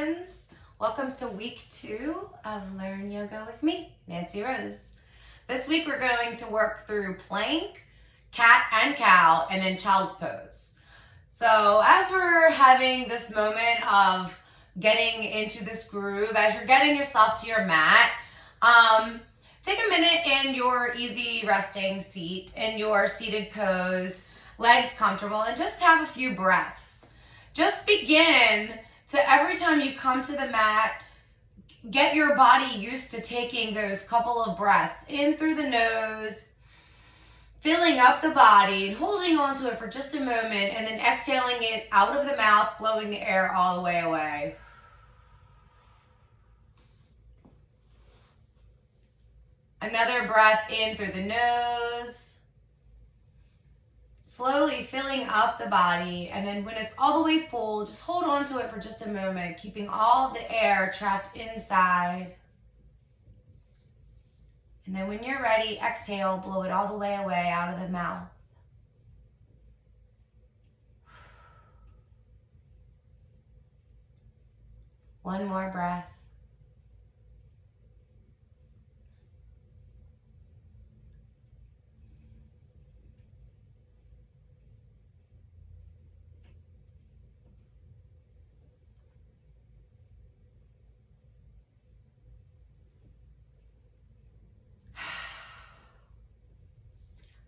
friends. Welcome to week 2 of Learn Yoga with me, Nancy Rose. This week we're going to work through plank, cat and cow, and then child's pose. So as we're having this moment of getting into this groove, as you're getting yourself to your mat, take a minute in your easy resting seat, in your seated pose, legs comfortable, and just have a few breaths. Just begin to, every time you come to the mat, get your body used to taking those couple of breaths in through the nose, filling up the body and holding on to it for just a moment, and then exhaling it out of the mouth, blowing the air all the way away. Another breath in through the nose. Slowly filling up the body, and then when it's all the way full, just hold on to it for just a moment, keeping all of the air trapped inside. And then when you're ready, exhale, blow it all the way away out of the mouth. One more breath.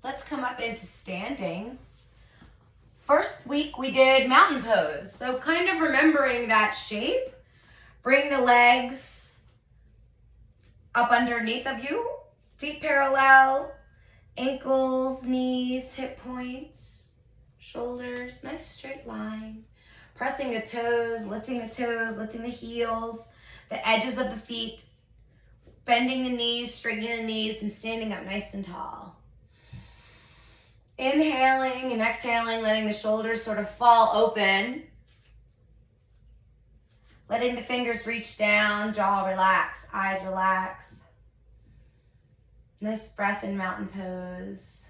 Let's come up into standing. First week we did mountain pose. So kind of remembering that shape. Bring the legs up underneath of you. Feet parallel. Ankles, knees, hip points, shoulders. Nice straight line. Pressing the toes, lifting the heels, the edges of the feet. Bending the knees, straightening the knees, and standing up nice and tall. Inhaling and exhaling, letting the shoulders sort of fall open. Letting the fingers reach down, jaw relax, eyes relax. Nice breath in mountain pose.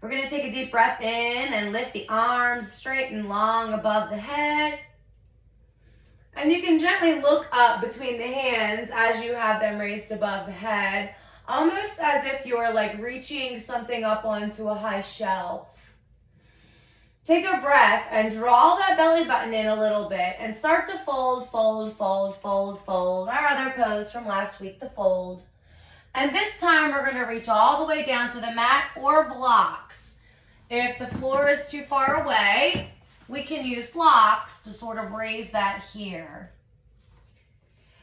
We're going to take a deep breath in and lift the arms straight and long above the head. And you can gently look up between the hands as you have them raised above the head. Almost as if you're like reaching something up onto a high shelf. Take a breath and draw that belly button in a little bit and start to fold, fold, fold, fold, fold. Our other pose from last week, the fold. And this time we're going to reach all the way down to the mat or blocks. If the floor is too far away, we can use blocks to sort of raise that here.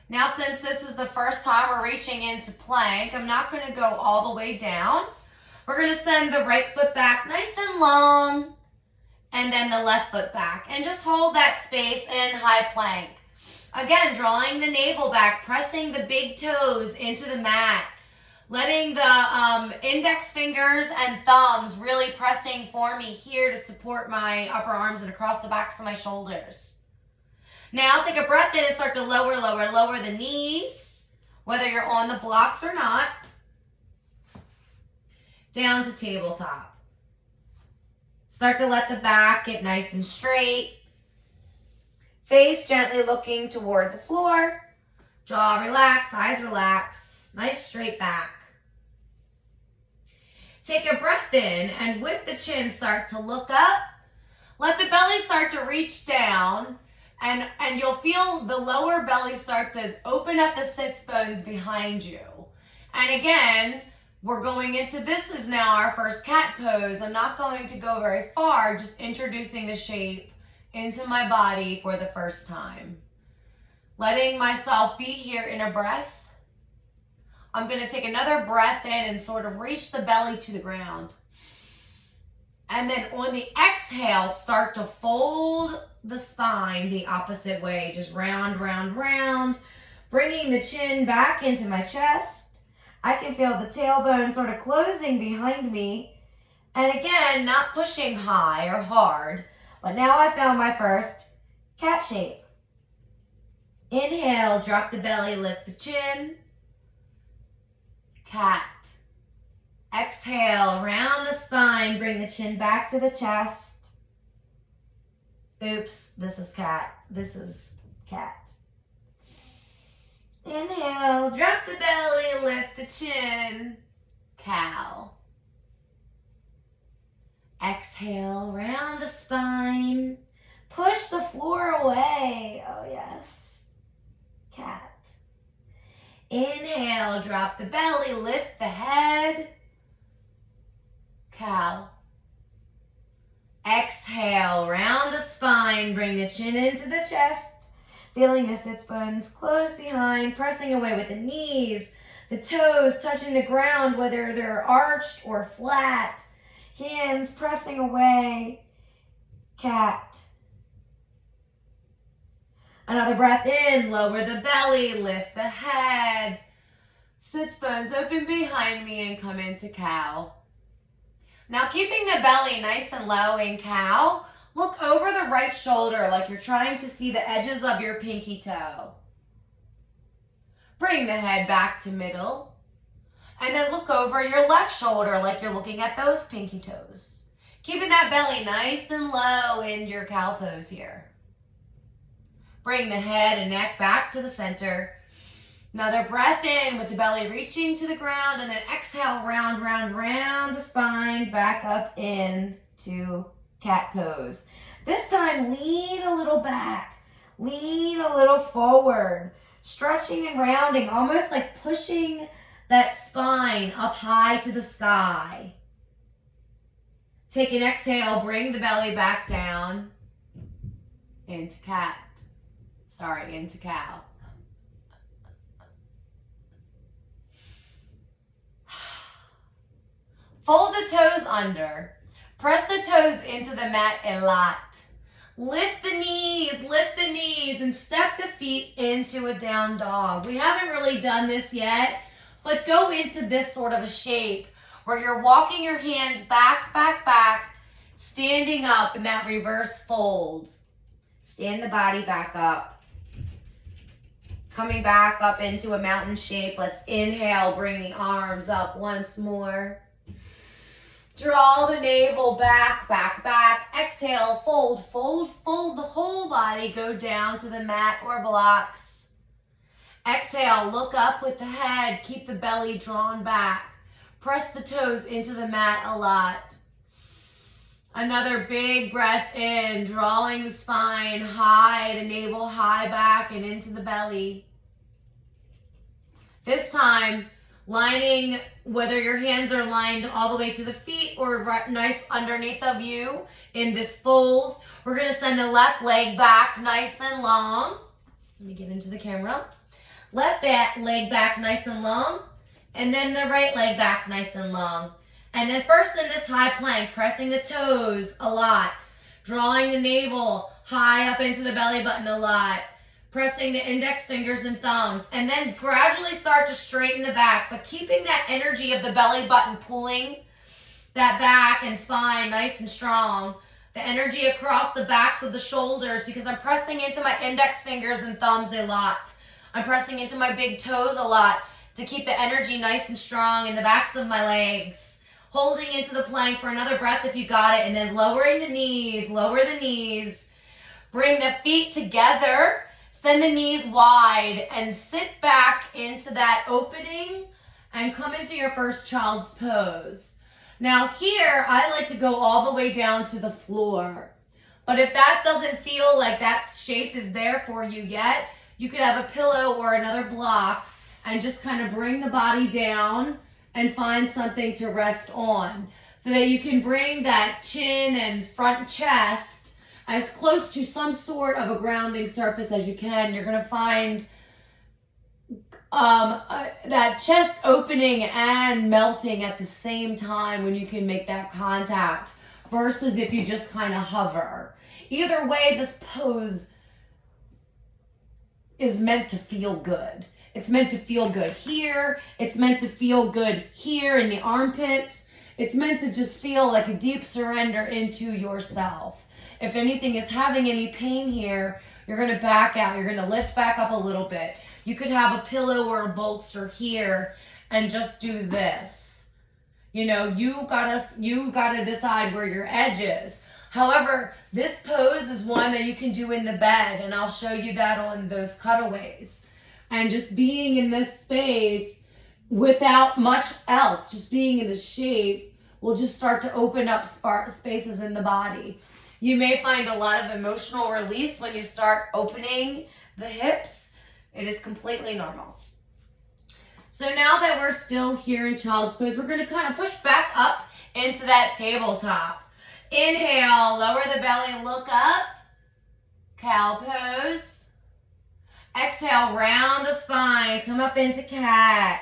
Now, since this is the first time we're reaching into plank, I'm not going to go all the way down. We're going to send the right foot back nice and long, and then the left foot back. And just hold that space in high plank. Again, drawing the navel back, pressing the big toes into the mat, letting the index fingers and thumbs really pressing for me here to support my upper arms and across the backs of my shoulders. Now take a breath in and start to lower the knees, whether you're on the blocks or not, down to tabletop. Start to let the back get nice and straight. Face gently looking toward the floor. Jaw relax, eyes relax, nice straight back. Take a breath in and with the chin start to look up. Let the belly start to reach down. And you'll feel the lower belly start to open up the sits bones behind you. And again, we're going into, this is now our first cat pose. I'm not going to go very far, just introducing the shape into my body for the first time. Letting myself be here in a breath. I'm going to take another breath in and sort of reach the belly to the ground. And then on the exhale, start to fold the spine the opposite way. Just round, round, round. Bringing the chin back into my chest. I can feel the tailbone sort of closing behind me. And again, not pushing high or hard. But now I found my first cat shape. Inhale, drop the belly, lift the chin. Cat. Exhale, round the spine, bring the chin back to the chest. Oops, this is cat. This is cat. Inhale, drop the belly, lift the chin. Cow. Exhale, round the spine. Push the floor away. Oh, yes. Cat. Inhale, drop the belly, lift the head. Cow. Exhale, round the spine, bring the chin into the chest. Feeling the sits bones close behind, pressing away with the knees, the toes touching the ground, whether they're arched or flat. Hands pressing away. Cat. Another breath in, lower the belly, lift the head. Sits bones open behind me and come into cow. Now keeping the belly nice and low in cow, look over the right shoulder like you're trying to see the edges of your pinky toe. Bring the head back to middle. And then look over your left shoulder like you're looking at those pinky toes. Keeping that belly nice and low in your cow pose here. Bring the head and neck back to the center. Another breath in with the belly reaching to the ground, and then exhale, round, round, round the spine, back up in to cat pose. This time, lean a little back, lean a little forward, stretching and rounding, almost like pushing that spine up high to the sky. Take an exhale, bring the belly back down into cat. Into cow. Fold the toes under. Press the toes into the mat a lot. Lift the knees, and step the feet into a down dog. We haven't really done this yet, but go into this sort of a shape where you're walking your hands back, back, back, standing up in that reverse fold. Stand the body back up. Coming back up into a mountain shape. Let's inhale, bring the arms up once more. Draw the navel back, back, back. Exhale, fold, fold, fold the whole body. Go down to the mat or blocks. Exhale, look up with the head. Keep the belly drawn back. Press the toes into the mat a lot. Another big breath in, drawing the spine high, the navel high back and into the belly. This time, lining, whether your hands are lined all the way to the feet or nice underneath of you in this fold. We're going to send the left leg back nice and long. Let me get into the camera. Left leg back nice and long, and then the right leg back nice and long. And then first in this high plank, pressing the toes a lot, drawing the navel high up into the belly button a lot, pressing the index fingers and thumbs, and then gradually start to straighten the back, but keeping that energy of the belly button pulling that back and spine nice and strong. The energy across the backs of the shoulders, because I'm pressing into my index fingers and thumbs a lot. I'm pressing into my big toes a lot to keep the energy nice and strong in the backs of my legs. Holding into the plank for another breath if you got it, and then lowering the knees, lower the knees. Bring the feet together. Send the knees wide and sit back into that opening and come into your first child's pose. Now here, I like to go all the way down to the floor. But if that doesn't feel like that shape is there for you yet, you could have a pillow or another block and just kind of bring the body down and find something to rest on so that you can bring that chin and front chest as close to some sort of a grounding surface as you can. You're going to find that chest opening and melting at the same time when you can make that contact versus if you just kind of hover. Either way, this pose is meant to feel good. It's meant to feel good here. It's meant to feel good here in the armpits. It's meant to just feel like a deep surrender into yourself. If anything is having any pain here, you're going to back out. You're going to lift back up a little bit. You could have a pillow or a bolster here and just do this. You know, you gotta decide where your edge is. However, this pose is one that you can do in the bed, and I'll show you that on those cutaways. And just being in this space without much else, just being in the shape, will just start to open up spaces in the body. You may find a lot of emotional release when you start opening the hips. It is completely normal. So now that we're still here in child's pose, we're going to kind of push back up into that tabletop. Inhale, lower the belly, look up. Cow pose. Exhale, round the spine, come up into cat.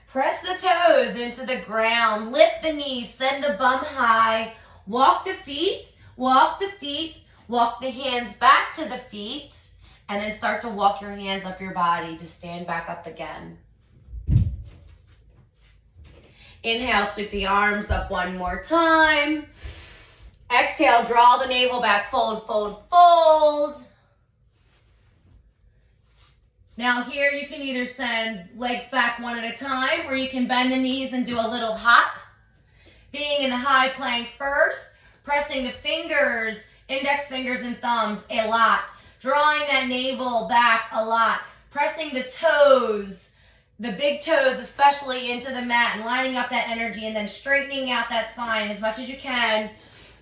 Press the toes into the ground, lift the knees, send the bum high. Walk the feet, walk the feet, walk the hands back to the feet, and then start to walk your hands up your body to stand back up again. Inhale, sweep the arms up one more time. Exhale, draw the navel back, fold, fold, fold. Now here you can either send legs back one at a time, or you can bend the knees and do a little hop. Being in the high plank first, pressing the fingers, index fingers and thumbs a lot. Drawing that navel back a lot. Pressing the toes, the big toes especially, into the mat and lining up that energy, and then straightening out that spine as much as you can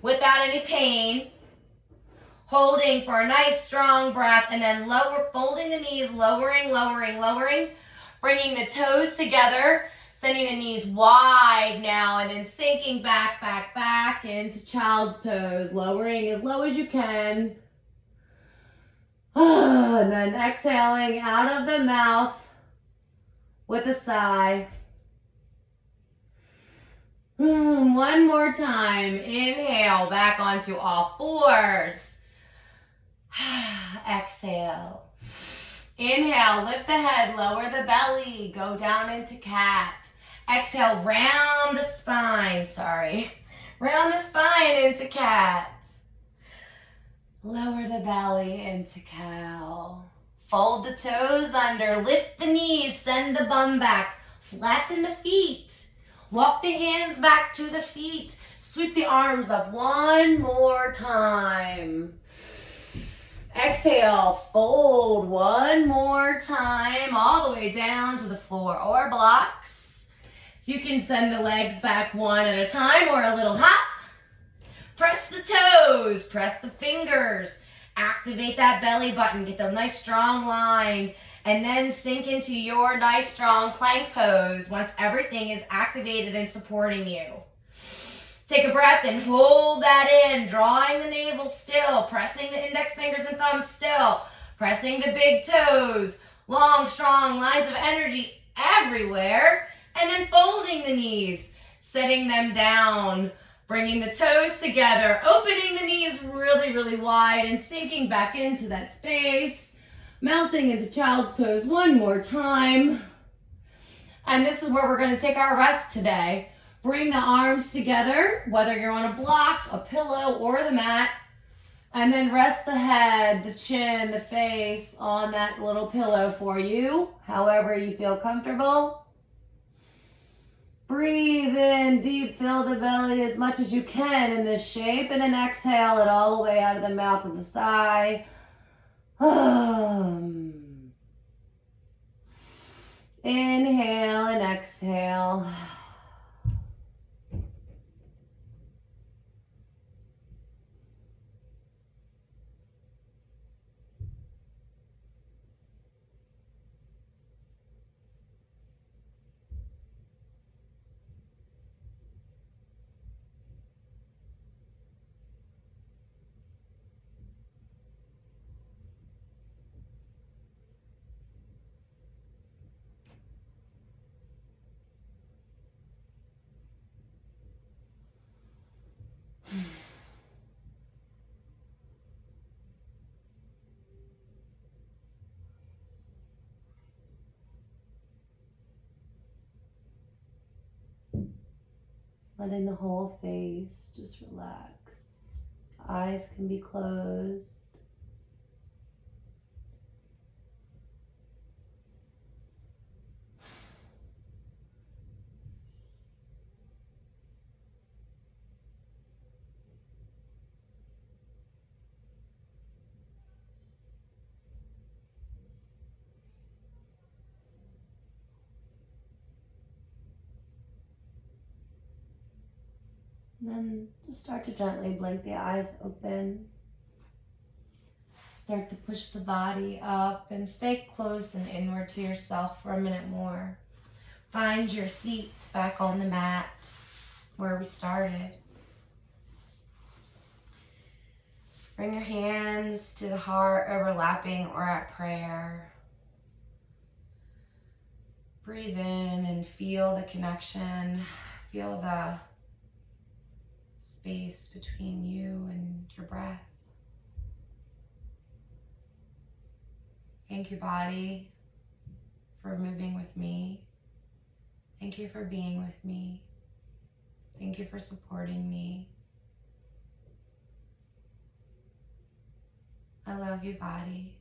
without any pain. Holding for a nice strong breath, and then folding the knees, lowering, lowering, lowering. Bringing the toes together, sending the knees wide now, and then sinking back, back, back into child's pose. Lowering as low as you can. And then exhaling out of the mouth with a sigh. One more time. Inhale, back onto all fours. Exhale. Inhale, lift the head, lower the belly, go down into cat. Exhale, round the spine, round the spine into cat. Lower the belly into cow. Fold the toes under, lift the knees, send the bum back, flatten the feet. Walk the hands back to the feet. Sweep the arms up one more time. Exhale, fold one more time, all the way down to the floor or blocks. So you can send the legs back one at a time or a little hop. Press the toes, press the fingers, activate that belly button, get the nice strong line, and then sink into your nice strong plank pose once everything is activated and supporting you. Take a breath and hold that in, drawing the navel still, pressing the index fingers and thumbs still, pressing the big toes, long, strong lines of energy everywhere, and then folding the knees, setting them down, bringing the toes together, opening the knees really, really wide, and sinking back into that space, melting into child's pose one more time. And this is where we're going to take our rest today. Bring the arms together, whether you're on a block, a pillow, or the mat, and then rest the head, the chin, the face on that little pillow for you, however you feel comfortable. Breathe in deep, fill the belly as much as you can in this shape, and then exhale it all the way out of the mouth with a sigh. Inhale and exhale. Letting the whole face just relax. Eyes can be closed. And then just start to gently blink the eyes open. Start to push the body up and stay close and inward to yourself for a minute more. Find your seat back on the mat where we started. Bring your hands to the heart, overlapping or at prayer. Breathe in and feel the connection. Feel the space between you and your breath. Thank you, body, for moving with me. Thank you for being with me. Thank you for supporting me. I love you, body.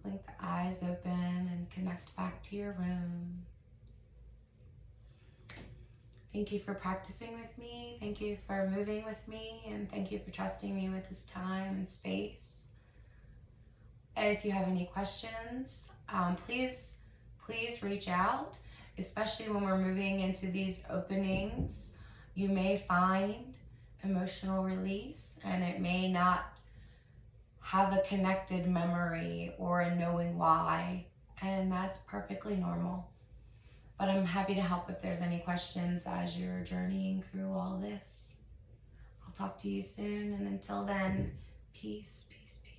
Blink the eyes open and connect back to your room. Thank you for practicing with me. Thank you for moving with me. And thank you for trusting me with this time and space. If you have any questions, please reach out, especially when we're moving into these openings. You may find emotional release, and it may not have a connected memory or a knowing why, and that's perfectly normal. But I'm happy to help if there's any questions as you're journeying through all this. I'll talk to you soon, and until then, peace, peace, peace.